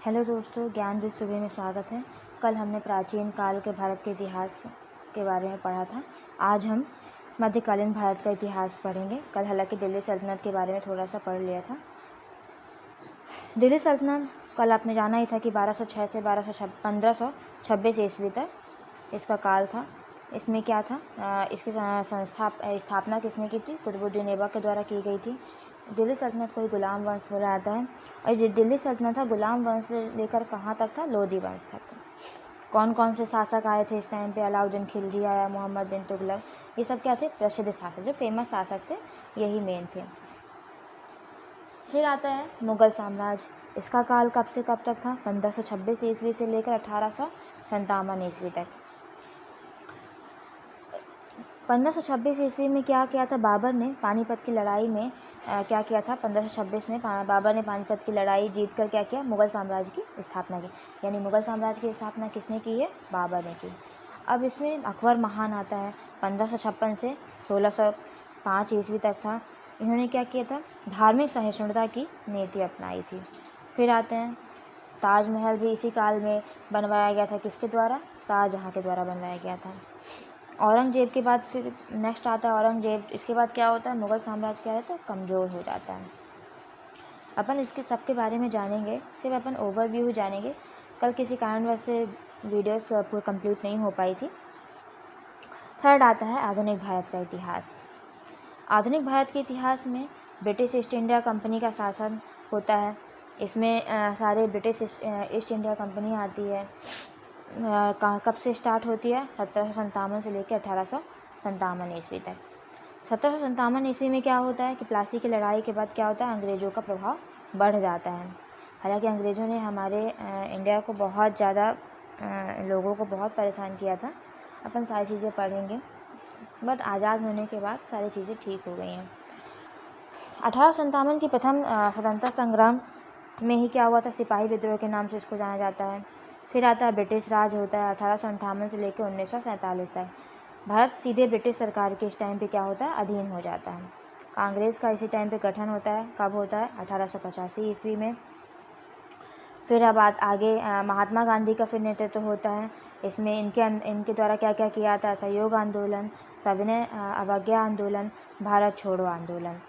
Hello दोस्तों, ज्ञान दीप सुबह में स्वागत है। कल हमने प्राचीन काल के भारत के इतिहास के बारे में पढ़ा था। आज हम मध्यकालीन भारत का इतिहास पढ़ेंगे। कल हालांकि दिल्ली सल्तनत के बारे में थोड़ा सा पढ़ लिया था। दिल्ली सल्तनत कल आपने जाना ही था कि 1206 से 1526 ईस्वी तक इसका काल था। इसमें क्या था, इसकी स्थापना किसने की थी? कुतुबुद्दीन ऐबक के द्वारा की गई थी। दिल्ली सल्तनत को ही गुलाम वंश बोला जाता है। और जो दिल्ली सल्तनत था गुलाम वंश से लेकर कहाँ तक था? लोधी वंश तक था। कौन कौन से शासक आए थे इस टाइम पे? अलाउद्दीन खिलजी आया, मोहम्मद बिन तुगलक, ये सब क्या थे? प्रसिद्ध शासक, जो फेमस शासक थे, यही मेन थे। फिर आता है मुग़ल साम्राज्य। इसका काल कब से कब तक था? 1526 ईस्वी से लेकर 1857 ईस्वी तक। 1526 ईस्वी में क्या किया था बाबर ने? पानीपत की लड़ाई में क्या किया था? 1526 में बाबर ने पानीपत की लड़ाई जीतकर क्या किया? मुग़ल साम्राज्य की स्थापना की। यानी मुग़ल साम्राज्य की स्थापना किसने की है? बाबर ने की। अब इसमें अकबर महान आता है। 1556 से 1605 ईस्वी तक था। इन्होंने क्या किया था? धार्मिक सहिष्णुता की नीति अपनाई थी। फिर आते हैं ताजमहल भी इसी काल में बनवाया गया था। किसके द्वारा? शाहजहाँ के द्वारा बनवाया गया था। औरंगजेब के बाद फिर नेक्स्ट आता है औरंगजेब। इसके बाद क्या होता है? मुग़ल साम्राज्य क्या रहता है? कमज़ोर हो जाता है। अपन इसके सब के बारे में जानेंगे। फिर अपन ओवरव्यू जानेंगे। कल किसी कारणवश से वीडियोस पूरी कंप्लीट नहीं हो पाई थी। थर्ड आता है आधुनिक भारत का इतिहास। आधुनिक भारत के इतिहास में ब्रिटिश ईस्ट इंडिया कंपनी का शासन होता है। इसमें सारे ब्रिटिश ईस्ट इंडिया कंपनी आती है। कब से स्टार्ट होती है? 1757 से लेकर 1857 ईस्वी तक। 1757 ईस्वी में क्या होता है कि प्लासी की लड़ाई के बाद क्या होता है? अंग्रेज़ों का प्रभाव बढ़ जाता है। हालांकि अंग्रेज़ों ने हमारे इंडिया को बहुत ज़्यादा लोगों को बहुत परेशान किया था। अपन सारी चीज़ें पढ़ेंगे, बट आज़ाद होने के बाद सारी चीज़ें ठीक हो गई हैं। 1857 की प्रथम स्वतंत्रता संग्राम में ही क्या हुआ था? सिपाही विद्रोह के नाम से इसको जाना जाता है। फिर आता है ब्रिटिश राज होता है 1858 से लेकर 1947 तक। भारत सीधे ब्रिटिश सरकार के इस टाइम पे क्या होता है? अधीन हो जाता है। कांग्रेस का इसी टाइम पे गठन होता है। कब होता है? 1885 ईस्वी में। फिर अब आगे महात्मा गांधी का फिर नेतृत्व होता है। इसमें इनके द्वारा क्या क्या किया था? असहयोग आंदोलन, सविनय अवज्ञा आंदोलन, भारत छोड़ो आंदोलन।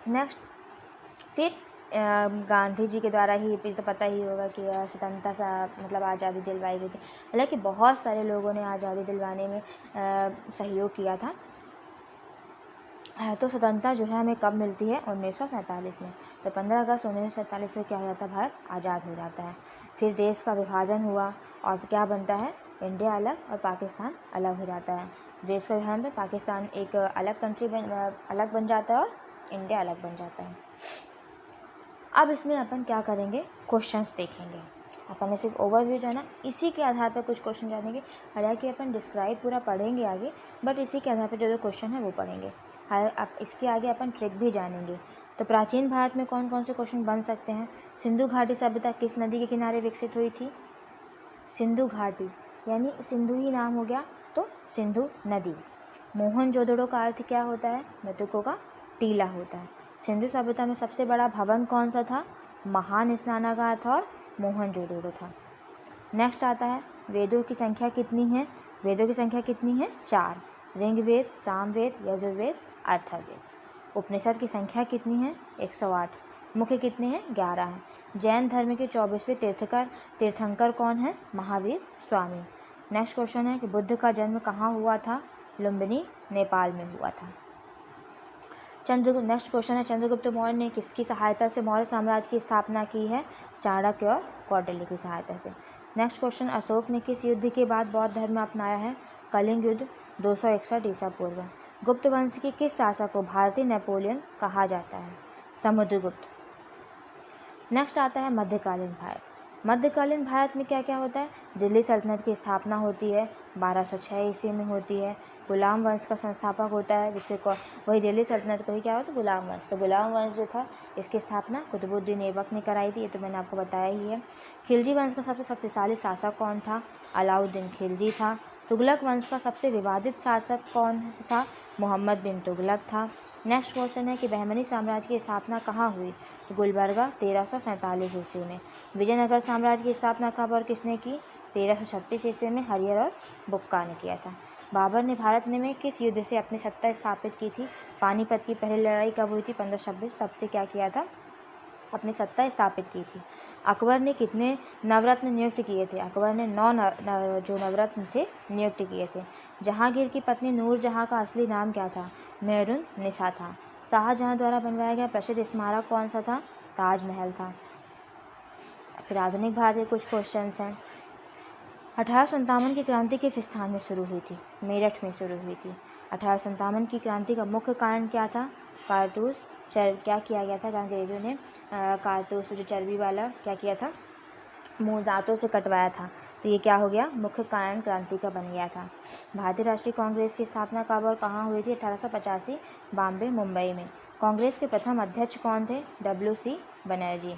नेक्स्ट फिर गांधी जी के द्वारा ही, तो पता ही होगा कि स्वतंत्रता सा मतलब आज़ादी दिलवाई गई थी। हालांकि बहुत सारे लोगों ने आज़ादी दिलवाने में सहयोग किया था। तो स्वतंत्रता जो है हमें कब मिलती है? 1947 में। तो 15 अगस्त 1947 से क्या हो जाता है? भारत आज़ाद हो जाता है। फिर देश का विभाजन हुआ और क्या बनता है? इंडिया अलग और पाकिस्तान अलग हो जाता है। देश का विभाजन में पाकिस्तान एक अलग कंट्री अलग बन जाता है और इंडिया अलग बन जाता है। अब इसमें अपन क्या करेंगे? क्वेश्चंस देखेंगे। अपन ने सिर्फ ओवरव्यू जाना, इसी के आधार पर कुछ क्वेश्चन जानेंगे। हालांकि अपन डिस्क्राइब पूरा पढ़ेंगे आगे, बट इसी के आधार पर जो क्वेश्चन है वो पढ़ेंगे। अब इसके आगे अपन ट्रिक भी जानेंगे। तो प्राचीन भारत में कौन कौन से क्वेश्चन बन सकते हैं? सिंधु घाटी सभ्यता किस नदी के किनारे विकसित हुई थी? सिंधु घाटी, यानी सिंधु ही नाम हो गया तो सिंधु नदी। मोहनजोदड़ो का अर्थ क्या होता है? मृतकों का टीला होता है। सिंधु सभ्यता में सबसे बड़ा भवन कौन सा था? महान स्नानागार था और मोहनजोदड़ो था। नेक्स्ट आता है वेदों की संख्या कितनी है? वेदों की संख्या कितनी है? 4। ऋग्वेद, सामवेद, यजुर्वेद, अथर्ववेद। उपनिषद की संख्या कितनी है? 108। मुख्य कितने हैं? 11 हैं। जैन धर्म के 24वें तीर्थंकर कौन है? महावीर स्वामी। नेक्स्ट क्वेश्चन है कि बुद्ध का जन्म कहाँ हुआ था? लुम्बिनी, नेपाल में हुआ था। नेक्स्ट क्वेश्चन है चंद्रगुप्त मौर्य ने किसकी सहायता से मौर्य साम्राज्य की स्थापना की है? चाणक्य और कौटिल्य की सहायता से। नेक्स्ट क्वेश्चन, अशोक ने किस युद्ध के बाद बौद्ध धर्म अपनाया है? कलिंग युद्ध, 261 ईसा पूर्व। गुप्त वंश के किस शासक को भारतीय नेपोलियन कहा जाता है? समुद्रगुप्त। नेक्स्ट आता है मध्यकालीन भारत। मध्यकालीन भारत में क्या क्या होता है? दिल्ली सल्तनत की स्थापना होती है, 1206 ईस्वी में होती है। गुलाम वंश का संस्थापक होता है, जिससे वही दिल्ली सल्तनत को ही क्या होता है? गुलाम वंश। तो गुलाम वंश जो था इसकी स्थापना कुतुबुद्दीन ऐबक ने कराई थी, ये तो मैंने आपको बताया ही है। खिलजी वंश का सबसे शक्तिशाली शासक कौन था? अलाउद्दीन खिलजी था। तुगलक वंश का सबसे विवादित शासक कौन था? मोहम्मद बिन तुगलक था। नेक्स्ट क्वेश्चन है कि बहमनी साम्राज्य की स्थापना कहाँ हुई? तो गुलबर्गा 1347 ईस्वी में। विजयनगर साम्राज्य की स्थापना कब और किसने की? 1336 ईस्वी में हरिहर और बुक्का ने किया था। बाबर ने भारत में किस युद्ध से अपनी सत्ता स्थापित की थी? पानीपत की पहली लड़ाई कब हुई थी? 1526। तब से क्या किया था? अपनी सत्ता स्थापित की थी। अकबर ने कितने नवरत्न नियुक्त किए थे? अकबर ने 9 जो नवरत्न थे नियुक्त किए थे। जहांगीर की पत्नी नूरजहां का असली नाम क्या था? मेहरुन निसा था। शाहजहां द्वारा बनवाया गया प्रसिद्ध स्मारक कौन सा था? ताजमहल था। फिर आधुनिक भारत के कुछ क्वेश्चंस हैं। 1857 की क्रांति किस स्थान में शुरू हुई थी? मेरठ में शुरू हुई थी। 1857 की क्रांति का मुख्य कारण क्या था? कारतूस क्या किया गया था? अंग्रेजों ने कारतूस जो चर्बी वाला क्या किया था? मुंह दांतों से कटवाया था। तो ये क्या हो गया? मुख्य कारण क्रांति का बन गया था। भारतीय राष्ट्रीय कांग्रेस की स्थापना कब और कहाँ हुई थी? 1885 बॉम्बे मुंबई में। कांग्रेस के प्रथम अध्यक्ष कौन थे? WC बनर्जी।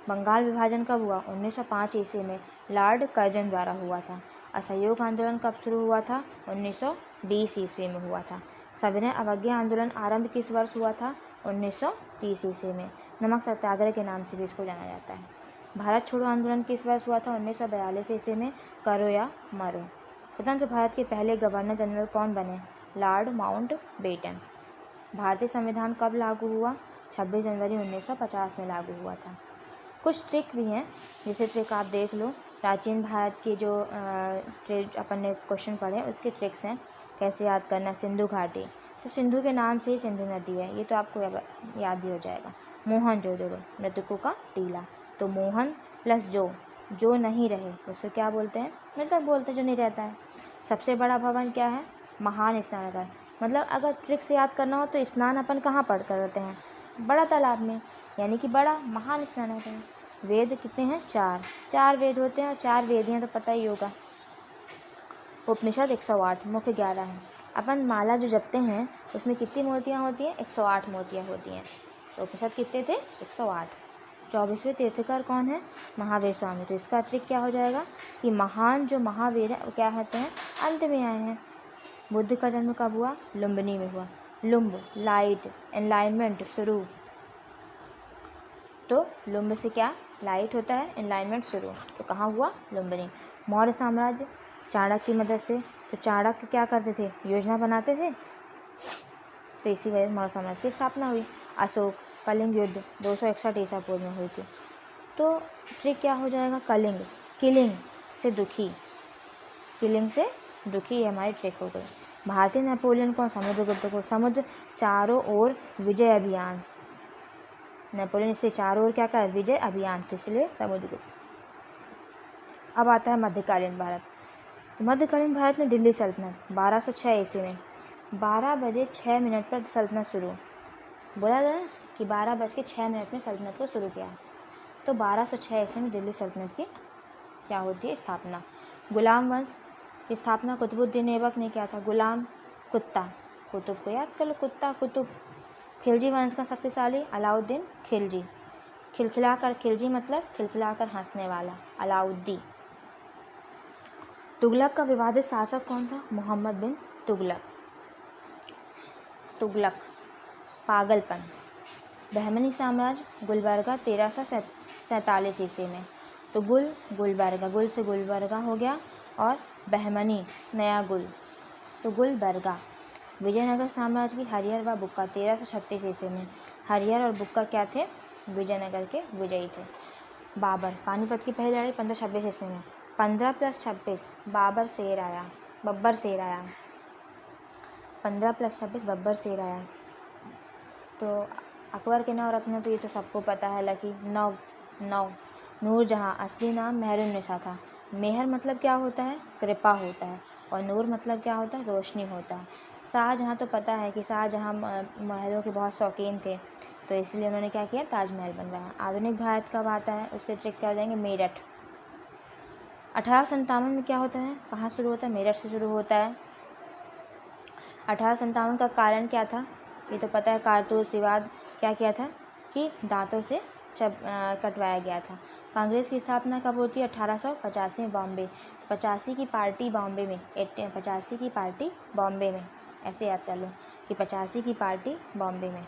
बंगाल विभाजन कब हुआ? 1905 ईस्वी में लॉर्ड कर्जन द्वारा हुआ था। असहयोग आंदोलन कब शुरू हुआ था? 1920 ईस्वी में हुआ था। सविनय अवज्ञा आंदोलन आरंभ किस वर्ष हुआ था? 1930 ईस्वी में। नमक सत्याग्रह के नाम से भी इसको जाना जाता है। भारत छोड़ो आंदोलन किस वर्ष हुआ था? 1942 ईस्वी में। करो या मरो। स्वतंत्र भारत के पहले गवर्नर जनरल कौन बने? Lord Mountbatten. भारतीय संविधान कब लागू हुआ? 26 जनवरी 1950 में लागू हुआ था। कुछ ट्रिक भी हैं, जैसे ट्रिक आप देख लो। प्राचीन भारत के जो अपन ने क्वेश्चन पढ़े उसके ट्रिक्स हैं। कैसे याद करना? सिंधु घाटी, तो सिंधु के नाम से ही सिंधु नदी है, ये तो आपको याद ही हो जाएगा। मोहनजोदड़ो, मृतकों का टीला, तो मोहन प्लस जो नहीं रहे उसे क्या बोलते हैं? मृतक बोलते हैं, जो नहीं रहता है। सबसे बड़ा भवन क्या है? महान स्नानागार। मतलब अगर ट्रिक से याद करना हो तो स्नान अपन कहाँ पढ़ करते हैं? बड़ा तालाब में, यानी कि बड़ा महान स्नानागार। वेद कितने हैं? 4 वेद होते हैं और 4 वेदियाँ तो पता ही होगा। उपनिषद 108, मुख्य 11 हैं। अपन माला जो जपते हैं उसमें कितनी मूर्तियाँ होती हैं? 108 मूर्तियाँ होती हैं। तो उपनिषद कितने थे? 108। 24वें तीर्थकर कौन है? महावीर स्वामी। तो इसका ट्रिक क्या हो जाएगा कि महान जो महावीर है वो क्या होते हैं? अंत में आए हैं। बुद्ध का जन्म कब हुआ? लुम्बिनी में हुआ। लुम्ब लाइट, एनलाइनमेंट, शुरू। तो लुम्ब से क्या? लाइट होता है, एनलाइनमेंट शुरू। तो कहाँ हुआ? लुम्बिनी। मौर्य साम्राज्य चाणक्य की मदद से। तो चाणक्य क्या करते थे? योजना बनाते थे, तो इसी वजह से मौर्य साम्राज्य की स्थापना हुई। अशोक कलिंग युद्ध 261 ईसा पूर्व में हुई थी। तो ट्रिक क्या हो जाएगा? कलिंग, किलिंग से दुखी, किलिंग से दुखी, ये हमारी ट्रिक हो गई। भारतीय नेपोलियन कौन? समुद्रगुप्त को। समुद्र चारों ओर विजय अभियान, नेपोलियन इससे चारों ओर क्या कर? विजय अभियान, तो इसलिए समुद्रगुप्त। अब आता है मध्यकालीन भारत। तो मध्यकालीन भारत में दिल्ली सल्तनत 1206 ईस्वी में 12 बजे 6 मिनट पर सल्तनत शुरू। बोला था कि 12 बज के 6 मिनट में सल्तनत को शुरू किया। तो 1206 ईस्वी में दिल्ली सल्तनत की क्या होती है? स्थापना। गुलाम वंश की स्थापना कुतुबुद्दीन ऐबक ने किया था। गुलाम कुत्ता, कुतुब को याद कर लो, कुत्ता कुतुब। खिलजी वंश का शक्तिशाली अलाउद्दीन खिलजी। खिलखिलाकर, खिलजी मतलब खिलखिलाकर हंसने वाला, अलाउद्दीन। तुगलक का विवादित शासक कौन था? मोहम्मद बिन तुगलक। तुगलक पागलपन। बहमनी साम्राज्य गुलबर्गा 1347 ईस्वी में। तो गुलबर्गा, गुल से गुलबर्गा हो गया, और बहमनी नया गुल, तो गुलबर्गा। विजयनगर साम्राज्य की हरिहर व बुक्का 1336 ईस्वी में। हरिहर और बुक्का क्या थे? विजयनगर के विजयी थे। बाबर पानीपत की पहली लड़ाई 1526 ईस्वी में। 15 + 26 बब्बर शेर आया। 15 + 26 बब्बर शेर आया। तो अकबर के 9 रत्न तो ये तो सबको पता है, लकी 9। नूरजहां असली नाम मेहरुन्निसा था। मेहर मतलब क्या होता है? कृपा होता है, और नूर मतलब क्या होता है? रोशनी होता है। शाहजहां तो पता है कि शाहजहां महलों के बहुत शौकीन थे, तो इसलिए उन्होंने क्या किया? ताजमहल बनवाया। आधुनिक भारत कब आता है? उसके ट्रिक क्या हो जाएंगे? मेरठ। 1857 में क्या होता है? कहाँ शुरू होता है? मेरठ से शुरू होता है। 1857 का कारण क्या था? ये तो पता है, कारतूस विवाद। क्या किया था कि दांतों से कटवाया गया था। कांग्रेस की स्थापना कब होती है? 1885 में बॉम्बे। 85 की पार्टी बॉम्बे में, 85 की पार्टी बॉम्बे में। ऐसे याद कर लो कि 85 की पार्टी बॉम्बे में।